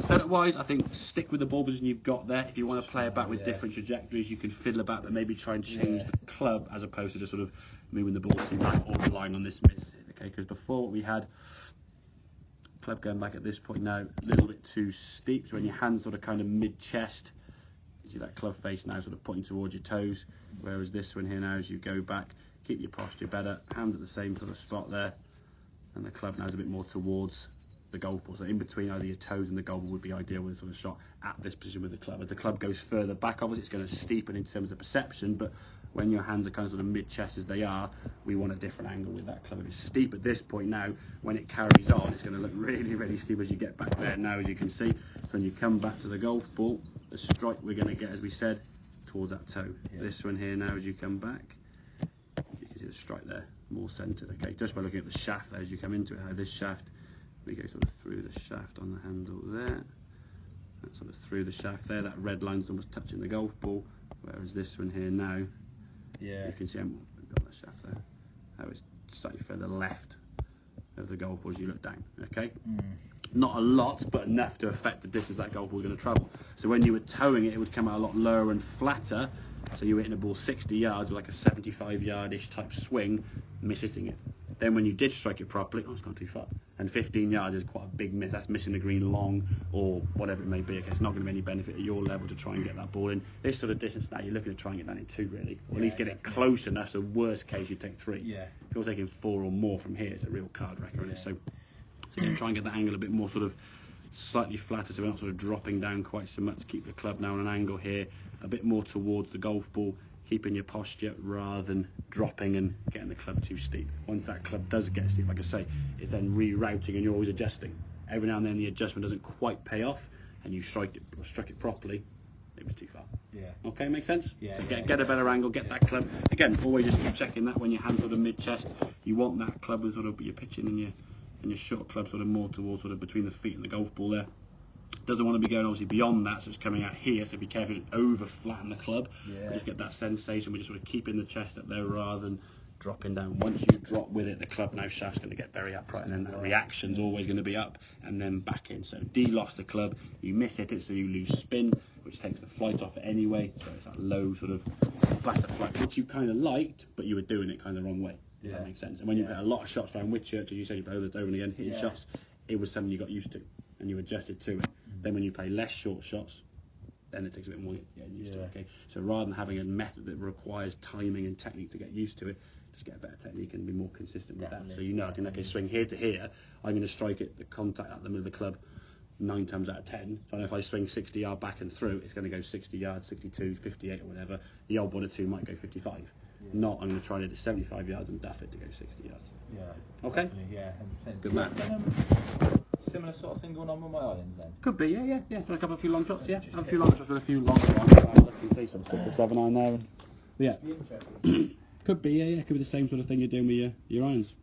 setup wise, I think stick with the ball position you've got there. If you want to play about with different trajectories, you can fiddle about, but maybe try and change the club as opposed to just sort of moving the ball too right or relying on this miss. Okay, because before what we had, club going back at this point now, a little bit too steep. So when your hands sort of kind of mid-chest, you see that club face now sort of pointing towards your toes. Whereas this one here now, as you go back, keep your posture better, hands at the same sort of spot there, and the club now is a bit more towards the golf ball. So in between either your toes and the golf ball would be ideal with a sort of shot at this position with the club. As the club goes further back, obviously it's going to steepen in terms of perception, but when your hands are kind of sort of mid-chest as they are, we want a different angle with that club. If it's steep at this point now, when it carries on, it's going to look really, really steep as you get back there now, as you can see. So when you come back to the golf ball, the strike we're going to get, as we said, towards that toe. This one here now, as you come back, you can see the strike there, more centred. Okay, just by looking at the shaft there as you come into it, how this shaft, we go sort of through the shaft on the handle there, and sort of through the shaft there. That red line's almost touching the golf ball, whereas this one here now, you can see we've got the shaft there, how it's slightly further left of the golf ball as you look down. Okay, not a lot, but enough to affect the distance that golf ball is going to travel. So when you were towing it, it would come out a lot lower and flatter. So you were hitting a ball 60 yards with like a 75-yard-ish type swing, miss-hitting it. Then when you did strike it properly, it's gone too far. And 15 yards is quite a big miss. That's missing the green long or whatever it may be. Okay, it's not going to be any benefit at your level to try and get that ball in. This sort of distance now, you're looking to try and get that in 2, really. Or at least get it close enough, so worst case you take 3. If you're taking 4 or more from here, it's a real card wrecker, isn't it? So you can try and get that angle a bit more sort of slightly flatter, so we're not sort of dropping down quite so much. Keep the club now on an angle here, a bit more towards the golf ball, keeping your posture rather than dropping and getting the club too steep. Once that club does get steep, like I say, it's then rerouting and you're always adjusting. Every now and then the adjustment doesn't quite pay off and you struck it properly, it was too far. Okay, makes sense? So get a better angle, get that club. Again, always just keep checking that when your hands sort of mid-chest, you want that club as sort of your pitching and your short club sort of more towards sort of between the feet and the golf ball there. Doesn't want to be going obviously beyond that, so it's coming out here, so be careful to over flatten the club. Just get that sensation, we're just sort of keeping the chest up there rather than dropping down. Once you drop with it, the club now shaft's going to get very upright, and then that reaction's always going to be up and then back in. So de-lost the club, you miss-hit it, so you lose spin, which takes the flight off it anyway, so it's that low sort of flatter flight, which you kind of liked, but you were doing it kind of the wrong way. Does that make sense? And when you hit a lot of shots around Whitchurch, as you said, you played over and again, hitting shots, it was something you got used to and you adjusted to it. Then when you play less short shots, then it takes a bit more getting used to it. Okay, so rather than having a method that requires timing and technique to get used to it, just get a better technique and be more consistent with that. So you know, I can swing here to here, I'm going to strike it, the contact at the middle of the club 9 times out of 10. So I know if I swing 60 yard back and through, it's going to go 60 yards, 62, 58 or whatever. The old 1 or 2 might go 55. Not I'm going to try to hit 75 yards and duff it to go 60 yards. Okay? 100%. Good man. Similar sort of thing going on with my irons then? Could be, yeah. Like have a few long shots, have a few long shots with a few long ones. You can see some 6 or 7 iron there. Could be, yeah. Could be the same sort of thing you're doing with your irons.